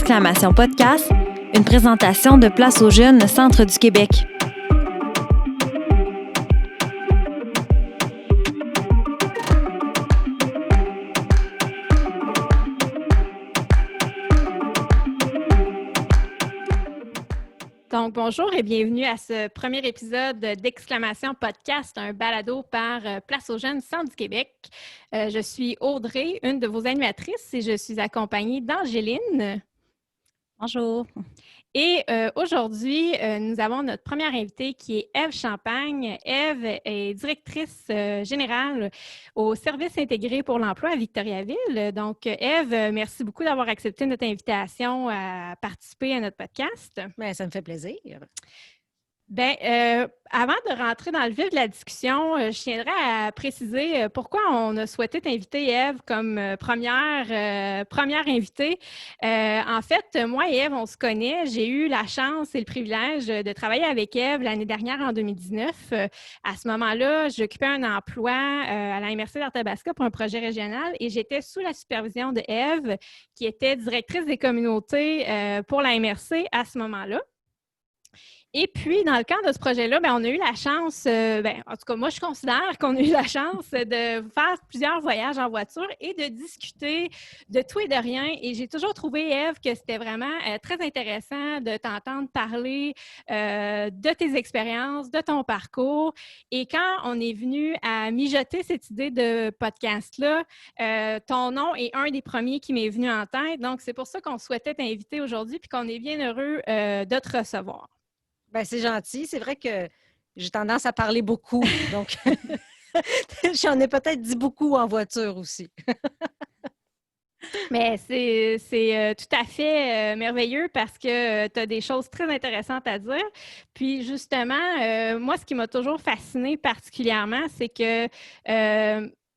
d'exclamation podcast, une présentation de Place aux jeunes, Centre du Québec. Donc, bonjour et bienvenue à ce premier épisode d'Exclamation Podcast, un balado par Place aux jeunes, Centre du Québec. Je suis Audrey, une de vos animatrices, et je suis accompagnée d'Angéline. Bonjour. Et aujourd'hui, nous avons notre première invitée qui est Ève Champagne. Ève est directrice générale au Service intégré pour l'emploi à Victoriaville. Donc, Ève, merci beaucoup d'avoir accepté notre invitation à participer à notre podcast. Bien, ça me fait plaisir. Bien, avant de rentrer dans le vif de la discussion, je tiendrais à préciser pourquoi on a souhaité t'inviter, Ève, comme première invitée. En fait, moi et Ève, on se connaît. J'ai eu la chance et le privilège de travailler avec Ève l'année dernière, en 2019. À ce moment-là, j'occupais un emploi à la MRC d'Arthabasca pour un projet régional et j'étais sous la supervision de Ève, qui était directrice des communautés pour la MRC à ce moment-là. Et puis, dans le cadre de ce projet-là, on a eu la chance, en tout cas, moi, je considère qu'on a eu la chance de faire plusieurs voyages en voiture et de discuter de tout et de rien. Et j'ai toujours trouvé, Ève, que c'était vraiment très intéressant de t'entendre parler de tes expériences, de ton parcours. Et quand on est venu à mijoter cette idée de podcast-là, ton nom est un des premiers qui m'est venu en tête. Donc, c'est pour ça qu'on souhaitait t'inviter aujourd'hui puis qu'on est bien heureux de te recevoir. Bien, c'est gentil. C'est vrai que j'ai tendance à parler beaucoup. Donc, j'en ai peut-être dit beaucoup en voiture aussi. Mais c'est tout à fait merveilleux parce que tu as des choses très intéressantes à dire. Puis justement, moi, ce qui m'a toujours fascinée particulièrement, c'est que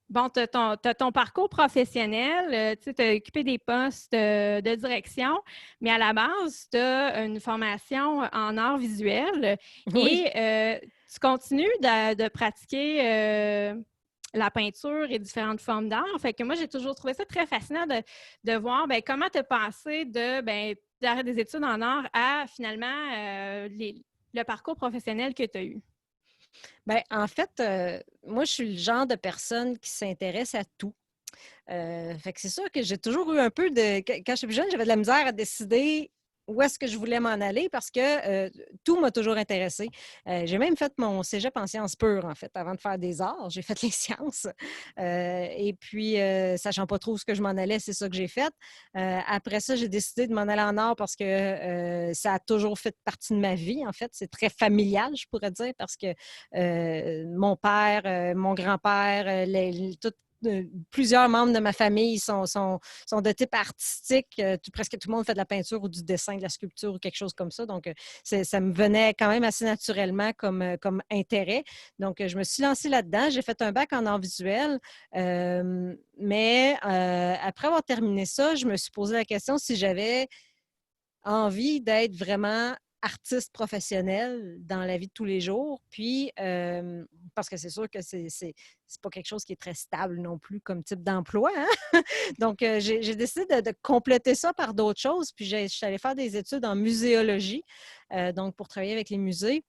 tu as ton parcours professionnel, tu as occupé des postes de direction, mais à la base, tu as une formation en arts visuels Oui. et tu continues de pratiquer la peinture et différentes formes d'art. Fait que moi, j'ai toujours trouvé ça très fascinant de voir comment tu as passé d'arrêt des études en art à finalement le parcours professionnel que tu as eu. Bien, en fait, moi, je suis le genre de personne qui s'intéresse à tout. Fait que c'est sûr que j'ai toujours eu un peu de... Quand j'étais plus jeune, j'avais de la misère à décider où est-ce que je voulais m'en aller parce que tout m'a toujours intéressée. J'ai même fait mon cégep en sciences pures, en fait, avant de faire des arts. J'ai fait les sciences. Et puis, sachant pas trop où ce que je m'en allais, c'est ça que j'ai fait. Après ça, j'ai décidé de m'en aller en art parce que ça a toujours fait partie de ma vie, en fait. C'est très familial, je pourrais dire, parce que mon père, mon grand-père, plusieurs membres de ma famille sont de type artistique. Presque tout le monde fait de la peinture ou du dessin, de la sculpture ou quelque chose comme ça. Donc, ça me venait quand même assez naturellement comme intérêt. Donc, je me suis lancée là-dedans. J'ai fait un bac en art visuel. Mais après avoir terminé ça, je me suis posé la question si j'avais envie d'être vraiment artiste professionnel dans la vie de tous les jours. Puis, parce que c'est sûr que c'est pas quelque chose qui est très stable non plus comme type d'emploi. Hein? Donc, j'ai décidé de compléter ça par d'autres choses. Puis, je suis allée faire des études en muséologie, donc pour travailler avec les musées.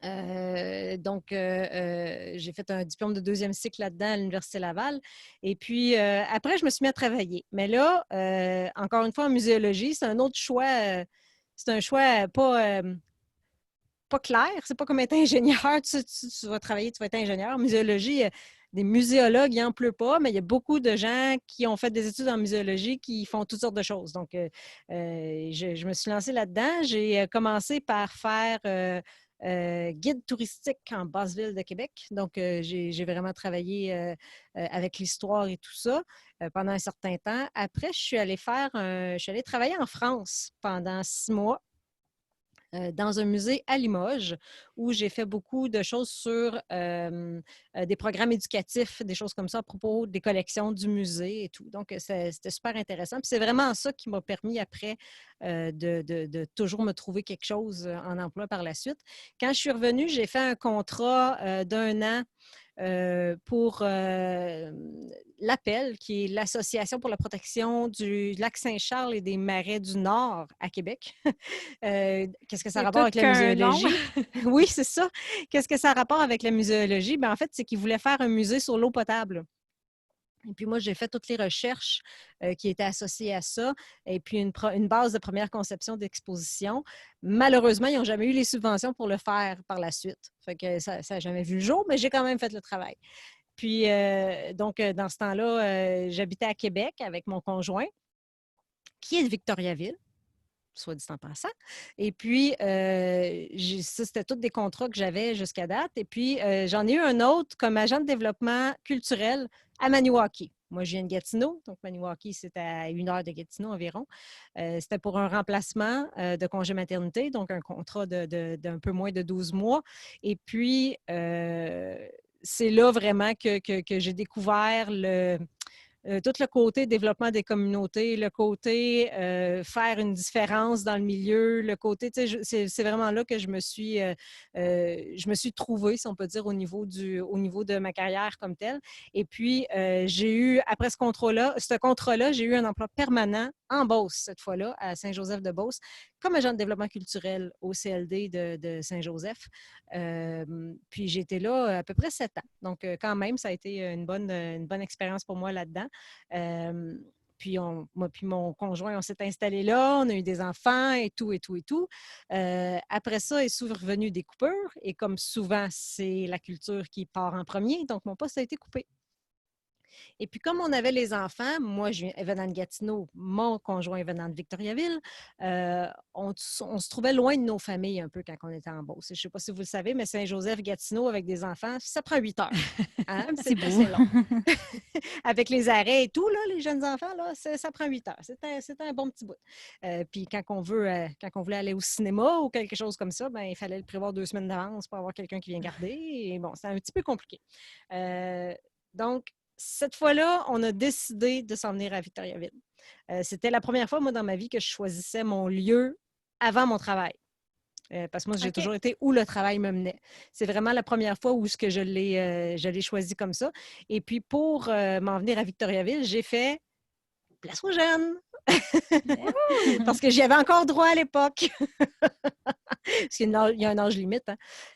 J'ai fait un diplôme de deuxième cycle là-dedans à l'Université Laval. Et puis, après, je me suis mis à travailler. Mais là, encore une fois, en muséologie, c'est un autre choix. C'est un choix pas clair. C'est pas comme être ingénieur. Tu vas travailler, tu vas être ingénieur. En muséologie, des muséologues, il n'en pleut pas, mais il y a beaucoup de gens qui ont fait des études en muséologie qui font toutes sortes de choses. Donc, je me suis lancée là-dedans. J'ai commencé par faire guide touristique en Basse-Ville de Québec. Donc, j'ai vraiment travaillé avec l'histoire et tout ça pendant un certain temps. Après, je suis allée travailler en France pendant 6 mois. Dans un musée à Limoges où j'ai fait beaucoup de choses sur des programmes éducatifs, des choses comme ça à propos des collections du musée et tout. Donc, c'était super intéressant. Puis c'est vraiment ça qui m'a permis après de toujours me trouver quelque chose en emploi par la suite. Quand je suis revenue, j'ai fait un contrat d'1 an pour l'APPEL, qui est l'Association pour la protection du lac Saint-Charles et des marais du Nord à Québec. Qu'est-ce que ça a C'est rapport tout avec la qu'un nom. muséologie? Oui, c'est ça. Qu'est-ce que ça a rapport avec la muséologie? En fait, c'est qu'ils voulaient faire un musée sur l'eau potable. Et puis moi, j'ai fait toutes les recherches qui étaient associées à ça, et puis une base de première conception d'exposition. Malheureusement, ils n'ont jamais eu les subventions pour le faire par la suite. Fait que ça n'a jamais vu le jour, mais j'ai quand même fait le travail. Puis, dans ce temps-là, j'habitais à Québec avec mon conjoint, qui est de Victoriaville, soit dit en passant. Et puis, ça, c'était tous des contrats que j'avais jusqu'à date. Et puis, j'en ai eu un autre comme agent de développement culturel à Maniwaki. Moi, je viens de Gatineau, donc Maniwaki, c'est à 1 heure de Gatineau environ. C'était pour un remplacement de congé maternité, donc un contrat d'un peu moins de 12 mois. Et puis, c'est là vraiment que j'ai découvert tout le côté développement des communautés, le côté faire une différence dans le milieu, le côté, c'est vraiment là que je me suis trouvée, si on peut dire, au niveau de ma carrière comme telle. Et puis, j'ai eu, après ce contrat-là, j'ai eu un emploi permanent en Beauce, cette fois-là, à Saint-Joseph-de-Beauce, comme agent de développement culturel au CLD de Saint-Joseph. Puis, j'ai été là à peu près 7 ans. Donc, quand même, ça a été une bonne expérience pour moi là-dedans. Puis moi puis mon conjoint, on s'est installé là, on a eu des enfants et tout, et tout, et tout. Après ça, est survenu des coupures. Et comme souvent, c'est la culture qui part en premier, donc mon poste a été coupé. Et puis, comme on avait les enfants, moi, venant de Gatineau, mon conjoint venant de Victoriaville, on se trouvait loin de nos familles un peu quand on était en Beauce. Je ne sais pas si vous le savez, mais Saint-Joseph-Gatineau avec des enfants, ça prend 8 heures. Un petit C'est bout. assez long. Avec les arrêts et tout, là, les jeunes enfants, là, ça prend 8 heures. C'est un bon petit bout. Puis quand on voulait aller au cinéma ou quelque chose comme ça, ben, il fallait le prévoir 2 semaines d'avance pour avoir quelqu'un qui vient garder. Et bon, c'est un petit peu compliqué. Donc, cette fois-là, on a décidé de s'en venir à Victoriaville. C'était la première fois, moi, dans ma vie, que je choisissais mon lieu avant mon travail. Parce que moi, j'ai toujours été où le travail me menait. C'est vraiment la première fois où je l'ai choisi comme ça. Et puis, pour m'en venir à Victoriaville, j'ai fait place aux jeunes. Parce que j'y avais encore droit à l'époque. Parce qu'il y a un âge limite.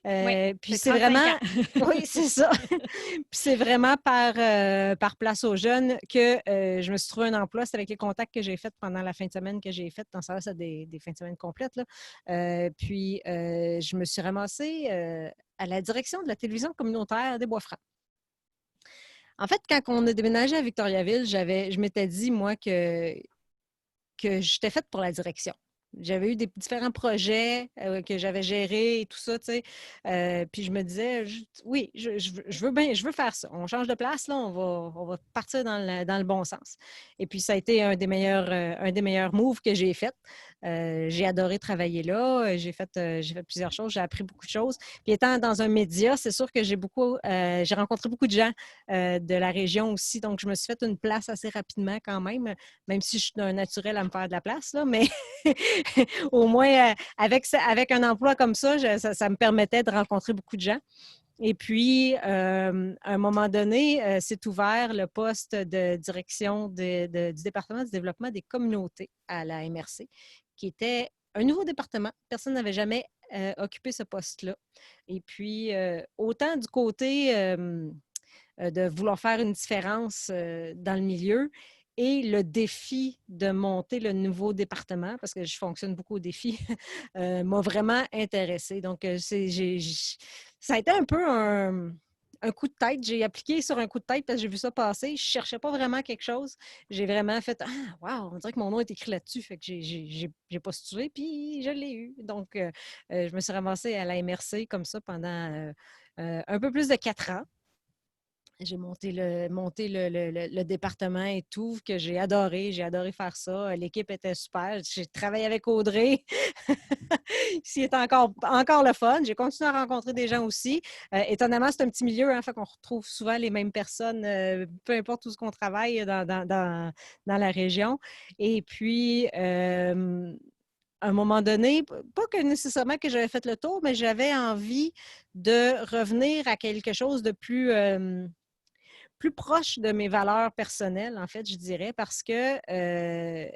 Hein. Puis c'est vraiment... Oui, c'est ça. Puis c'est vraiment par place aux jeunes que je me suis trouvé un emploi. C'est avec les contacts que j'ai faits pendant la fin de semaine que j'ai faite. Dans ça, c'est des fins de semaine complètes. Là. Puis je me suis ramassée à la direction de la télévision communautaire des Bois-Francs. En fait, quand on a déménagé à Victoriaville, je m'étais dit, moi, que j'étais faite pour la direction. J'avais eu des différents projets que j'avais gérés et tout ça, tu sais. Puis je me disais, oui, je veux faire ça. On change de place, là, on va partir dans le bon sens. Et puis, ça a été un des meilleurs moves que j'ai fait. J'ai adoré travailler là. J'ai fait plusieurs choses. J'ai appris beaucoup de choses. Puis, étant dans un média, c'est sûr que j'ai rencontré beaucoup de gens de la région aussi. Donc, je me suis fait une place assez rapidement quand même si je suis un naturel à me faire de la place, là, mais au moins, avec un emploi comme ça, ça me permettait de rencontrer beaucoup de gens. Et puis, à un moment donné, s'est ouvert le poste de direction du département du développement des communautés à la MRC, qui était un nouveau département. Personne n'avait jamais occupé ce poste-là. Et puis, autant du côté de vouloir faire une différence dans le milieu, et le défi de monter le nouveau département, parce que je fonctionne beaucoup au défi, m'a vraiment intéressée. Donc, ça a été un peu un coup de tête. J'ai appliqué sur un coup de tête parce que j'ai vu ça passer. Je ne cherchais pas vraiment quelque chose. J'ai vraiment fait « Ah, wow, on dirait que mon nom est écrit là-dessus. » Fait que j'ai postulé, puis je l'ai eu. Donc, je me suis ramassée à la MRC comme ça pendant un peu plus de 4 ans. J'ai monté le département et tout, que j'ai adoré. J'ai adoré faire ça. L'équipe était super. J'ai travaillé avec Audrey. C'est encore le fun. J'ai continué à rencontrer des gens aussi. Étonnamment, c'est un petit milieu, hein, fait qu'on retrouve souvent les mêmes personnes, peu importe où ce qu'on travaille dans la région. Et puis, à un moment donné, pas que nécessairement que j'avais fait le tour, mais j'avais envie de revenir à quelque chose de plus proche de mes valeurs personnelles, en fait, je dirais, parce que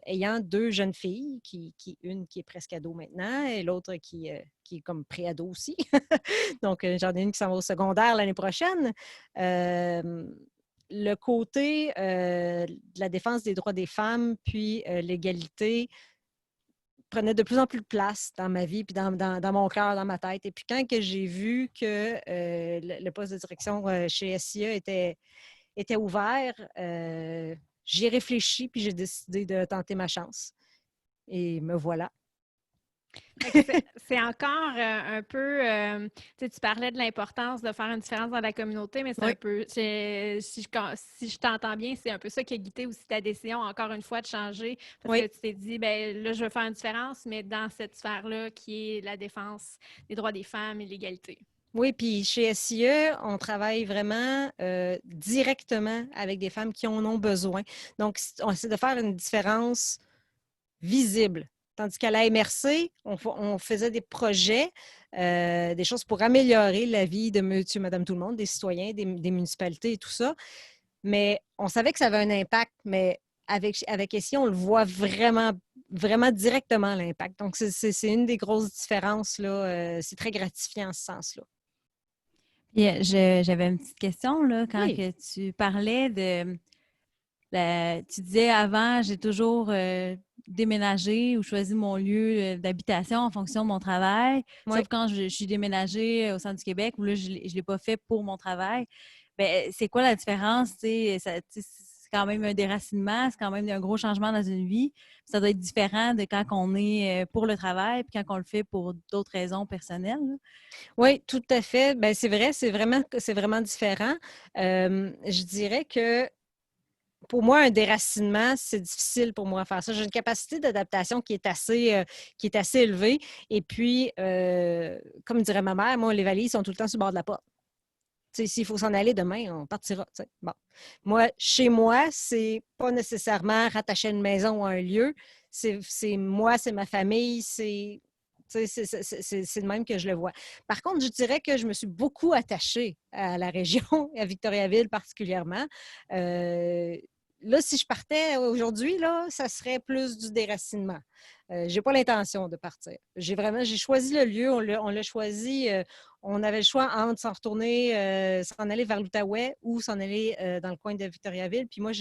ayant 2 jeunes filles, une qui est presque ado maintenant et l'autre qui est comme pré-ado aussi, donc j'en ai une qui s'en va au secondaire l'année prochaine, le côté de la défense des droits des femmes, puis l'égalité prenait de plus en plus de place dans ma vie, puis dans mon cœur, dans ma tête. Et puis quand que j'ai vu que le poste de direction chez SIA était ouvert, j'y ai réfléchi, puis j'ai décidé de tenter ma chance. Et me voilà. C'est encore un peu, tu parlais de l'importance de faire une différence dans la communauté, mais c'est Oui. un peu, si je t'entends bien, c'est un peu ça qui a guidé aussi ta décision, encore une fois, de changer, parce Oui. que tu t'es dit, ben là, je veux faire une différence, mais dans cette sphère-là, qui est la défense des droits des femmes et l'égalité. Oui, puis chez SIE, on travaille vraiment directement avec des femmes qui en ont besoin. Donc, on essaie de faire une différence visible. Tandis qu'à la MRC, on faisait des projets, des choses pour améliorer la vie de monsieur, madame, tout le monde, des citoyens, des municipalités et tout ça. Mais on savait que ça avait un impact, mais avec SIE, on le voit vraiment, vraiment directement, l'impact. Donc, c'est une des grosses différences, là. C'est très gratifiant en ce sens-là. Puis, j'avais une petite question, là, quand Oui. que tu parlais tu disais avant, j'ai toujours déménagé ou choisi mon lieu d'habitation en fonction de mon travail. Oui. Sauf quand je suis déménagée au centre du Québec, où là, je ne l'ai pas fait pour mon travail. Ben, c'est quoi la différence? C'est quand même un déracinement, c'est quand même un gros changement dans une vie. Ça doit être différent de quand on est pour le travail puis quand on le fait pour d'autres raisons personnelles, là. Oui, tout à fait. Ben, c'est vrai, c'est vraiment différent. Je dirais que pour moi, un déracinement, c'est difficile pour moi à faire ça. J'ai une capacité d'adaptation qui est assez élevée. Et puis, comme dirait ma mère, moi, les valises sont tout le temps sur le bord de la porte. S'il faut s'en aller demain, on partira. Bon. Moi, chez moi, c'est pas nécessairement rattaché à une maison ou à un lieu. C'est moi, c'est ma famille, c'est de même que je le vois. Par contre, je dirais que je me suis beaucoup attachée à la région, à Victoriaville particulièrement. Là, si je partais aujourd'hui, là, ça serait plus du déracinement. Je n'ai pas l'intention de partir. J'ai choisi le lieu, on l'a choisi. On avait le choix entre s'en retourner, s'en aller vers l'Outaouais ou s'en aller dans le coin de Victoriaville. Puis moi,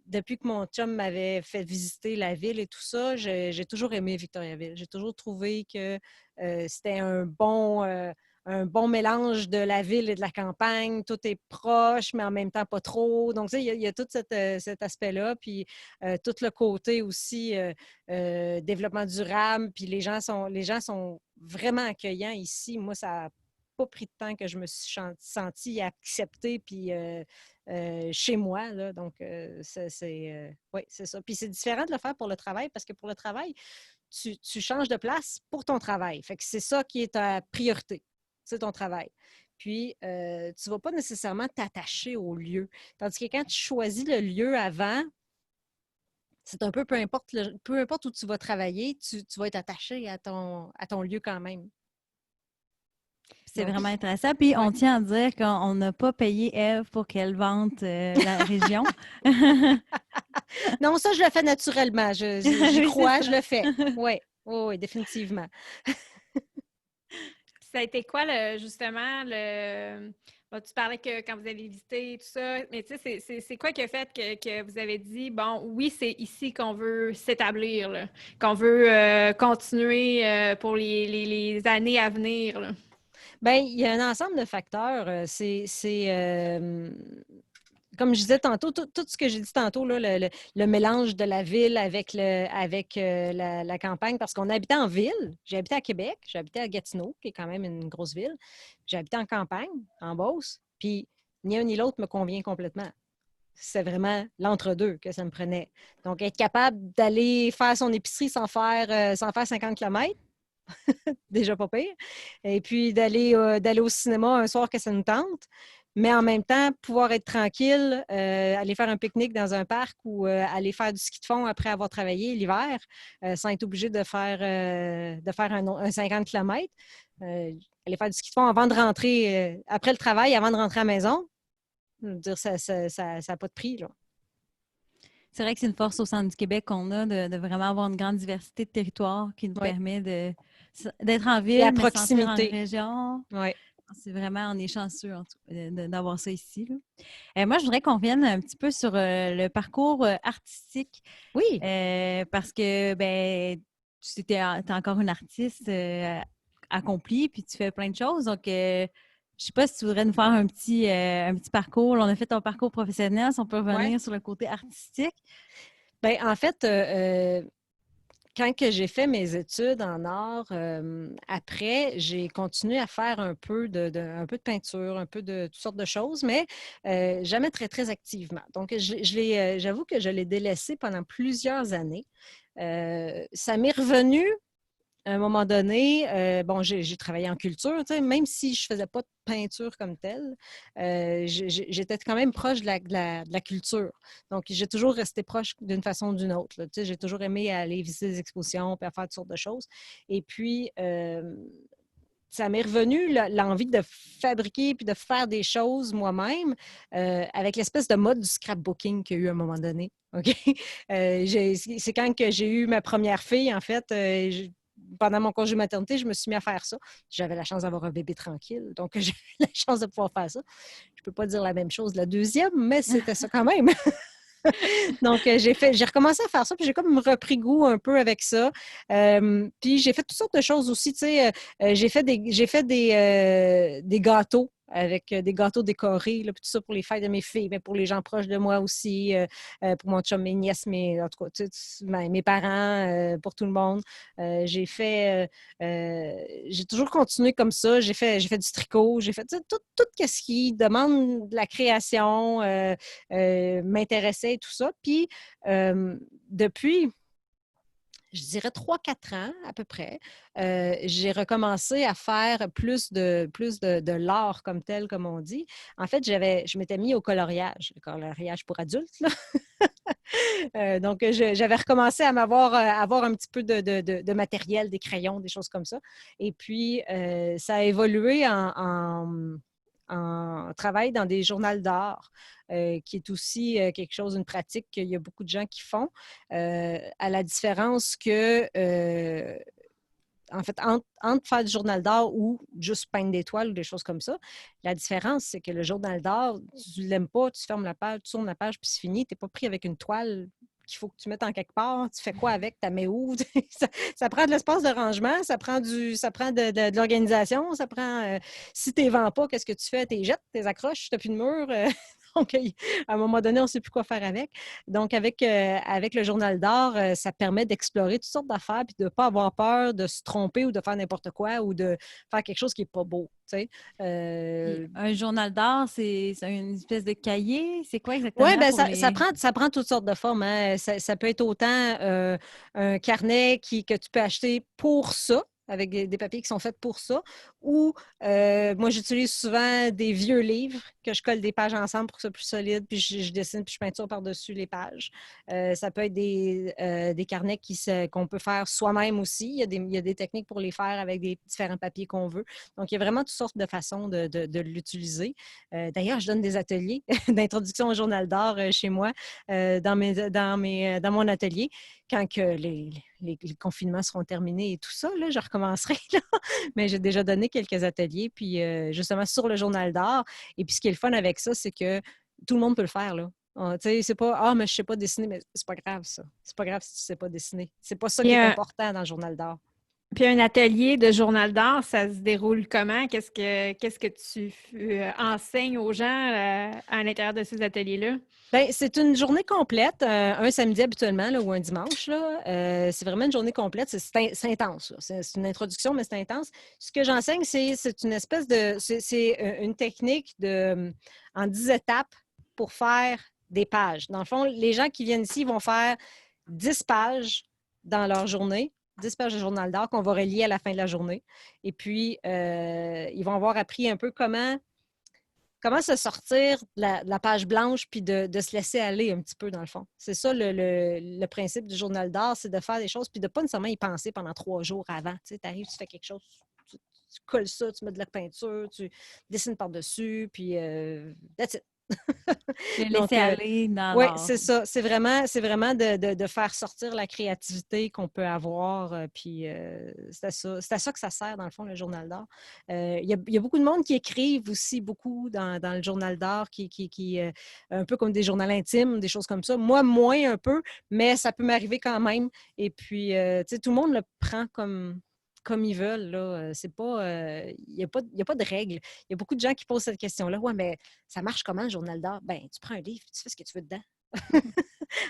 depuis que mon chum m'avait fait visiter la ville et tout ça, j'ai toujours aimé Victoriaville. J'ai toujours trouvé que c'était un bon mélange de la ville et de la campagne. Tout est proche, mais en même temps pas trop. Donc, tu sais, il y a tout cet aspect-là. Puis, tout le côté aussi développement durable. Puis, les gens sont vraiment accueillants ici. Moi, ça n'a pas pris de temps que je me suis sentie acceptée puis chez moi. Là. Donc, oui, c'est ça. Puis, c'est différent de le faire pour le travail parce que pour le travail, tu changes de place pour ton travail. Fait que c'est ça qui est ta priorité. C'est ton travail. Puis, tu ne vas pas nécessairement t'attacher au lieu. Tandis que quand tu choisis le lieu avant, c'est un peu peu importe où tu vas travailler, tu vas être attaché à ton lieu quand même. C'est Donc, vraiment intéressant. Puis, ouais. on tient à dire qu'on n'a pas payé Ève pour qu'elle vante la région. Non, ça, je le fais naturellement. J'y Oui, crois, c'est je ça. le fais. Oui, oui, définitivement. Ça a été quoi, justement, bon, tu parlais que quand vous avez visité tout ça, mais tu sais, c'est quoi qui a fait que vous avez dit, bon, oui, c'est ici qu'on veut s'établir, là, qu'on veut continuer pour les années à venir, là? Bien, il y a un ensemble de facteurs. Comme je disais tantôt, tout ce que j'ai dit tantôt, là, le mélange de la ville avec la campagne, parce qu'on habitait en ville. J'ai habité à Québec, j'ai habité à Gatineau, qui est quand même une grosse ville. J'ai habité en campagne, en Beauce, puis ni un ni l'autre me convient complètement. C'est vraiment l'entre-deux que ça me prenait. Donc, être capable d'aller faire son épicerie sans faire 50 km, déjà pas pire. Et puis d'aller au cinéma un soir que ça nous tente. mais en même temps, pouvoir être tranquille, aller faire un pique-nique dans un parc ou aller faire du ski de fond après avoir travaillé l'hiver, sans être obligé de faire un 50 km. Aller faire du ski de fond avant de rentrer, après le travail, avant de rentrer à la maison, je veux dire, ça n'a pas de prix, là. C'est vrai que c'est une force au centre du Québec qu'on a de vraiment avoir une grande diversité de territoires qui nous Ouais. permet d'être en Et à ville, mais de se sentir en proximité. région. Oui. C'est vraiment, on est chanceux d'avoir ça ici, là. Moi, je voudrais qu'on vienne un petit peu sur le parcours artistique Oui. parce que ben, tu es encore une artiste accomplie, puis tu fais plein de choses. Donc, je ne sais pas si tu voudrais nous faire un petit parcours. Là, on a fait ton parcours professionnel, si on peut revenir Ouais. sur le côté artistique. Bien, en fait, quand que j'ai fait mes études en art, après, j'ai continué à faire un peu un peu de peinture, un peu de toutes sortes de choses, mais jamais très, très activement. Donc, j'avoue que je l'ai délaissé pendant plusieurs années. Ça m'est revenu à un moment donné. Bon, j'ai travaillé en culture, tu sais, même si je ne faisais pas de peinture comme telle, j'étais quand même proche de la culture. Donc, j'ai toujours resté proche d'une façon ou d'une autre, là. Tu sais, j'ai toujours aimé aller visiter des expositions puis à faire toutes sortes de choses. Et puis, ça m'est revenu l'envie de fabriquer puis de faire des choses moi-même avec l'espèce de mode du scrapbooking qu'il y a eu à un moment donné. OK? C'est quand que j'ai eu ma première fille, en fait, pendant mon congé maternité, je me suis mis à faire ça. J'avais la chance d'avoir un bébé tranquille, donc j'ai eu la chance de pouvoir faire ça. Je ne peux pas dire la même chose de la deuxième, mais c'était ça quand même. Donc, j'ai recommencé à faire ça, puis j'ai comme repris goût un peu avec ça. Puis j'ai fait toutes sortes de choses aussi, tu sais. J'ai fait des gâteaux avec des gâteaux décorés, là, puis tout ça pour les fêtes de mes filles, mais pour les gens proches de moi aussi, pour mon chum, mes nièces, en tout cas, mes parents, pour tout le monde. J'ai toujours continué comme ça. J'ai fait du tricot, j'ai fait tout ce qui demande de la création, m'intéressait et tout ça. Puis, depuis, je dirais 3-4 ans à peu près, j'ai recommencé à faire plus de l'art comme tel, comme on dit. En fait, je m'étais mis au coloriage, le coloriage pour adultes, là. Donc, j'avais recommencé à avoir un petit peu de matériel, des crayons, des choses comme ça. Et puis, ça a évolué en travail dans des journaux d'art, qui est aussi quelque chose, une pratique qu'il y a beaucoup de gens qui font, à la différence que, en fait, entre faire du journal d'art ou juste peindre des toiles ou des choses comme ça, la différence, c'est que le journal d'art, tu ne l'aimes pas, tu fermes la page, tu tournes la page, puis c'est fini. Tu n'es pas pris avec une toile qu'il faut que tu mettes en quelque part. Tu fais quoi avec? Tu la mets où? Ça prend de l'espace de rangement, ça prend de l'organisation, ça prend... si tu ne les vends pas, qu'est-ce que tu fais? Tu les jettes, tu les accroches, tu n'as plus de mur. Donc, à un moment donné, on ne sait plus quoi faire avec. Donc, avec le journal d'art, ça permet d'explorer toutes sortes d'affaires puis de ne pas avoir peur de se tromper ou de faire n'importe quoi ou de faire quelque chose qui n'est pas beau. Tu sais. Un journal d'art, c'est une espèce de cahier. C'est quoi Oui, exactement bien, pour les... ça prend toutes sortes de formes, hein. Ça peut être autant un carnet que tu peux acheter pour ça, avec des papiers qui sont faits pour ça, ou moi, j'utilise souvent des vieux livres que je colle des pages ensemble pour que ce soit plus solide, puis je dessine, puis je peinture par-dessus les pages. Ça peut être des carnets qu'on peut faire soi-même aussi. Il y a des techniques pour les faire avec des différents papiers qu'on veut. Donc, il y a vraiment toutes sortes de façons de l'utiliser. D'ailleurs, je donne des ateliers d'introduction au journal d'art chez moi, dans mon atelier. Quand que les confinements seront terminés et tout ça, là, je recommencerai. Là. Mais j'ai déjà donné quelques ateliers, puis justement sur le journal d'art. Et puis ce qui est le fun avec ça, c'est que tout le monde peut le faire, là. C'est pas mais je sais pas dessiner, mais c'est pas grave, ça. C'est pas grave si tu sais pas dessiner. C'est pas ça qui est important dans le journal d'art. Puis un atelier de journal d'art, ça se déroule comment? Qu'est-ce que tu enseignes aux gens à l'intérieur de ces ateliers-là? Bien, c'est une journée complète, un samedi habituellement là, ou un dimanche. Là. C'est vraiment une journée complète. C'est intense. Là. C'est une introduction, mais c'est intense. Ce que j'enseigne, c'est une espèce de... C'est une technique en 10 étapes pour faire des pages. Dans le fond, les gens qui viennent ici vont faire 10 pages dans leur journée, 10 pages de journal d'art qu'on va relier à la fin de la journée. Et puis, ils vont avoir appris un peu comment comment se sortir de la page blanche puis de se laisser aller un petit peu, dans le fond. C'est ça le principe du journal d'art, c'est de faire des choses puis de pas nécessairement y penser pendant 3 jours avant. Tu sais, t'arrives, tu fais quelque chose, tu colles ça, tu mets de la peinture, tu dessines par-dessus, puis that's it. Le Donc, laisser aller dans oui, l'art. c'est ça. C'est vraiment de faire sortir la créativité qu'on peut avoir. Puis c'est à ça que ça sert, dans le fond, le journal d'art. Il y a beaucoup de monde qui écrivent aussi beaucoup dans le journal d'art, un peu comme des journaux intimes, des choses comme ça. Moi, moins un peu, mais ça peut m'arriver quand même. Et puis, tu sais, tout le monde le prend comme ils veulent. Là. C'est pas, il n'y a pas de règles. Il y a beaucoup de gens qui posent cette question-là. Ouais, mais ça marche comment le journal d'art? Ben, tu prends un livre, tu fais ce que tu veux dedans.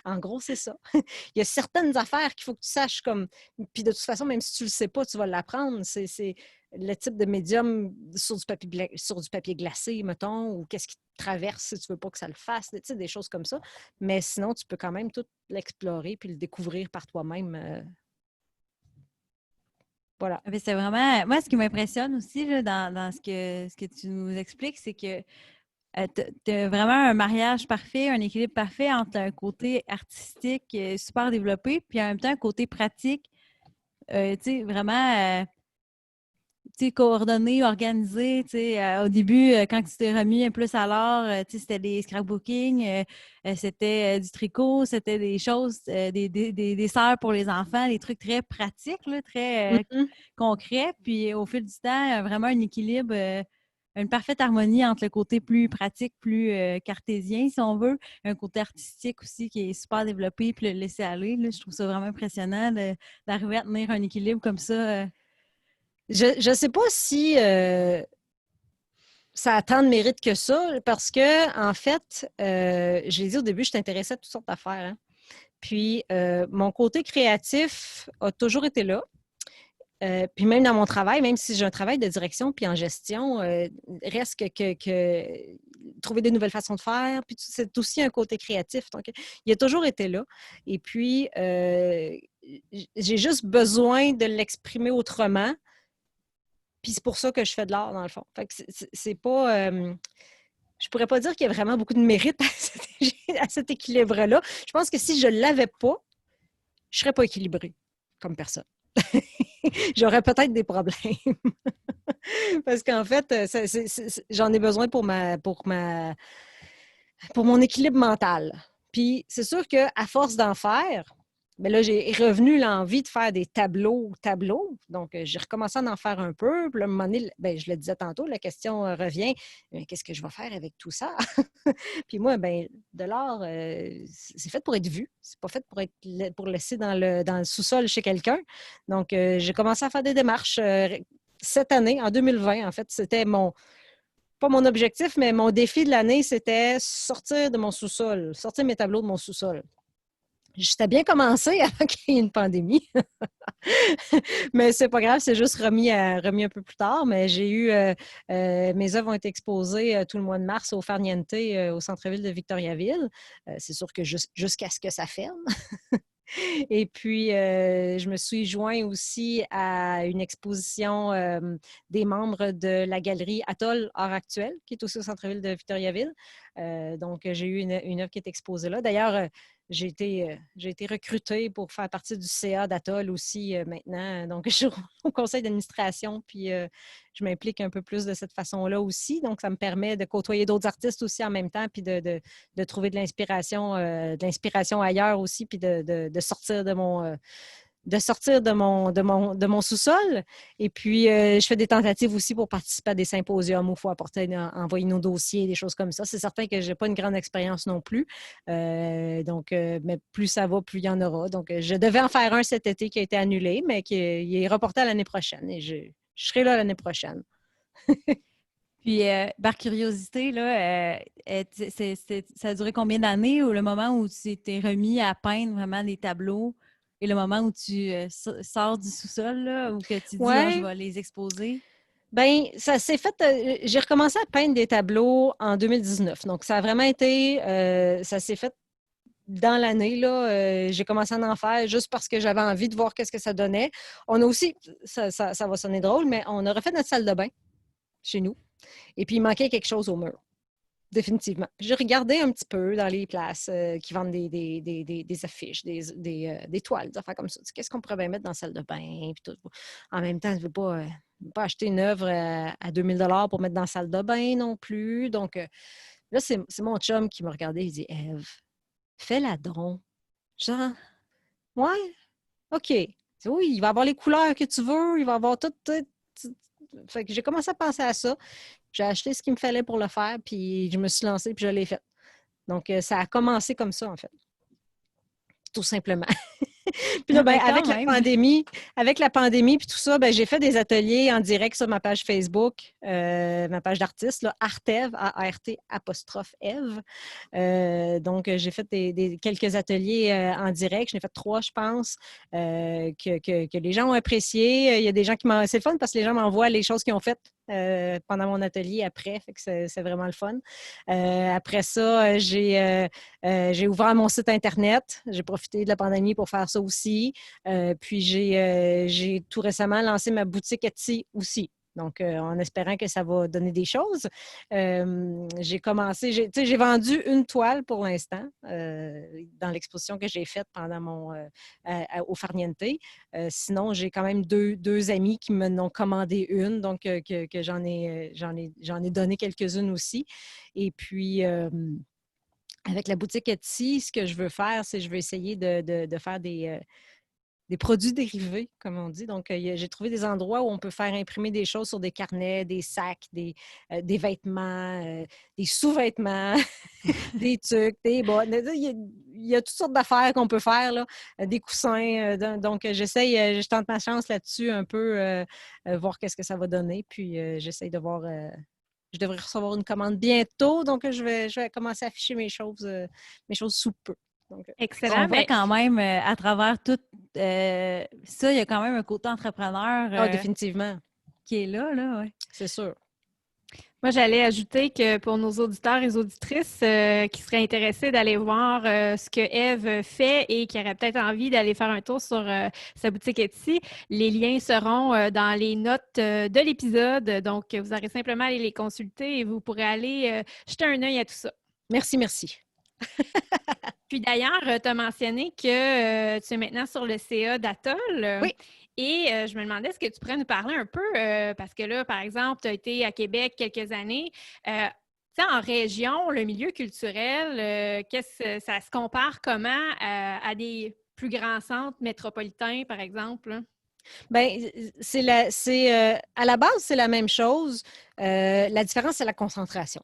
En gros, c'est ça. Il y a certaines affaires qu'il faut que tu saches comme. Puis de toute façon, même si tu ne le sais pas, tu vas l'apprendre. C'est le type de médium sur du papier glacé, mettons, ou qu'est-ce qui te traverse si tu ne veux pas que ça le fasse, tu sais, des choses comme ça. Mais sinon, tu peux quand même tout l'explorer puis le découvrir par toi-même. Voilà. C'est vraiment. Moi, ce qui m'impressionne aussi là, dans ce que tu nous expliques, c'est que tu as vraiment un mariage parfait, un équilibre parfait entre un côté artistique super développé, puis en même temps un côté pratique, tu sais, vraiment tu sais, coordonné, organisé. Tu sais, au début, quand tu t'es remis un plus à l'art, tu sais, c'était des scrapbooking, c'était du tricot, c'était des choses, des desserts pour les enfants, des trucs très pratiques, là, très Mhm. concrets. Puis au fil du temps, vraiment un équilibre, une parfaite harmonie entre le côté plus pratique, plus cartésien, si on veut, un côté artistique aussi qui est super développé, puis le laisser aller. Là, je trouve ça vraiment impressionnant d'arriver à tenir un équilibre comme ça. Je ne sais pas si ça a tant de mérite que ça, parce que, en fait, je l'ai dit au début, je t'intéressais à toutes sortes d'affaires. Hein. Puis, mon côté créatif a toujours été là. Puis même dans mon travail, même si j'ai un travail de direction puis en gestion, reste que trouver des nouvelles façons de faire, puis c'est aussi un côté créatif. Donc, il a toujours été là. Et puis, j'ai juste besoin de l'exprimer autrement. Puis c'est pour ça que je fais de l'art, dans le fond. Fait que c'est pas... je pourrais pas dire qu'il y a vraiment beaucoup de mérite à cet équilibre-là. Je pense que si je l'avais pas, je serais pas équilibrée comme personne. J'aurais peut-être des problèmes. Parce qu'en fait, j'en ai besoin pour mon équilibre mental. Puis c'est sûr qu'à force d'en faire, mais là, j'ai revenu l'envie de faire des tableaux. Donc, j'ai recommencé à en faire un peu. Puis là, à un moment donné, ben, je le disais tantôt, la question revient, qu'est-ce que je vais faire avec tout ça? Puis moi, ben, de l'art, c'est fait pour être vu. C'est pas fait pour laisser dans le sous-sol chez quelqu'un. Donc, j'ai commencé à faire des démarches cette année, en 2020. En fait, c'était pas mon objectif, mais mon défi de l'année, c'était sortir de mon sous-sol, sortir mes tableaux de mon sous-sol. J'étais bien commencé avant qu'il y ait une pandémie. Mais c'est pas grave, c'est juste remis un peu plus tard. Mais j'ai eu mes œuvres ont été exposées tout le mois de mars au Farniente au centre-ville de Victoriaville. C'est sûr que jusqu'à ce que ça ferme. Et puis, je me suis joint aussi à une exposition des membres de la galerie Atoll Art Actuel, qui est aussi au centre-ville de Victoriaville. Donc, j'ai eu une œuvre qui est exposée là. D'ailleurs, j'ai été recrutée pour faire partie du CA d'Atoll aussi maintenant. Donc, je suis au conseil d'administration, puis je m'implique un peu plus de cette façon-là aussi. Donc, ça me permet de côtoyer d'autres artistes aussi en même temps, puis de trouver de l'inspiration ailleurs aussi, puis de sortir de mon sous-sol. Et puis, je fais des tentatives aussi pour participer à des symposiums où il faut envoyer nos dossiers, des choses comme ça. C'est certain que je n'ai pas une grande expérience non plus. Mais plus ça va, plus il y en aura. Donc, je devais en faire un cet été qui a été annulé, mais qui est reporté à l'année prochaine. Et je serai là l'année prochaine. Puis, par curiosité, là, ça a duré combien d'années ou le moment où tu t'es remis à peindre vraiment des tableaux et le moment où tu sors du sous-sol, là, ou que tu dis, ah, je Ouais. vais les exposer? Bien, ça s'est fait. J'ai recommencé à peindre des tableaux en 2019. Donc, ça a vraiment été. Ça s'est fait dans l'année, là. J'ai commencé à en faire juste parce que j'avais envie de voir qu'est-ce que ça donnait. On a aussi. Ça va sonner drôle, mais on a refait notre salle de bain chez nous. Et puis, il manquait quelque chose au mur. Définitivement. J'ai regardé un petit peu dans les places qui vendent des affiches, des toiles, des affaires comme ça. Tu sais, qu'est-ce qu'on pourrait bien mettre dans la salle de bain? Puis tout. En même temps, je ne veux pas acheter une œuvre à 2000 $ pour mettre dans la salle de bain non plus. Donc, là, c'est mon chum qui m'a regardé. Il dit, Ève, fais-la donc. Genre, ouais, OK. Oui, il va avoir les couleurs que tu veux, il va avoir tout. Fait que j'ai commencé à penser à ça. J'ai acheté ce qu'il me fallait pour le faire, puis je me suis lancée, puis je l'ai fait. Donc, ça a commencé comme ça, en fait. Tout simplement. Puis là, ben, avec la pandémie puis tout ça, ben, j'ai fait des ateliers en direct sur ma page Facebook, ma page d'artiste, là, Artev, A-R-T apostrophe Eve. Donc, j'ai fait quelques ateliers en direct. J'en ai fait 3, je pense, que les gens ont apprécié. Il y a des gens qui m'ont... C'est le fun parce que les gens m'envoient les choses qu'ils ont faites pendant mon atelier après. Fait que c'est vraiment le fun. Après ça, j'ai ouvert mon site Internet. J'ai profité de la pandémie pour faire ça aussi. Puis, j'ai tout récemment lancé ma boutique Etsy aussi. Donc, en espérant que ça va donner des choses. J'ai commencé, j'ai vendu une toile pour l'instant dans l'exposition que j'ai faite pendant au Farniente. Sinon, j'ai quand même deux amis qui me n'ont commandé une, donc que j'en ai donné quelques-unes aussi. Et puis, avec la boutique Etsy, ce que je veux faire, c'est je veux essayer de faire des produits dérivés, comme on dit. Donc, j'ai trouvé des endroits où on peut faire imprimer des choses sur des carnets, des sacs, des vêtements, des sous-vêtements, des tucs, des bottes. Il y a toutes sortes d'affaires qu'on peut faire, là, des coussins. Donc, je tente ma chance là-dessus un peu, voir qu'est-ce que ça va donner. Puis, j'essaye de voir... je devrais recevoir une commande bientôt, donc je vais commencer à afficher mes choses sous peu. Donc, Excellent. On voit quand même, à travers tout ça, il y a quand même un côté entrepreneur définitivement. qui est là, ouais. C'est sûr. Moi, j'allais ajouter que pour nos auditeurs et auditrices qui seraient intéressés d'aller voir ce que Ève fait et qui auraient peut-être envie d'aller faire un tour sur sa boutique Etsy, les liens seront dans les notes de l'épisode. Donc, vous aurez simplement à aller les consulter et vous pourrez aller jeter un œil à tout ça. Merci. Puis d'ailleurs, tu as mentionné que tu es maintenant sur le CA d'Atoll. Oui. Et je me demandais, est-ce que tu pourrais nous parler un peu, parce que là, par exemple, tu as été à Québec quelques années. En région, le milieu culturel, ça se compare comment à des plus grands centres métropolitains, par exemple? Bien, à la base, c'est la même chose. La différence, c'est la concentration.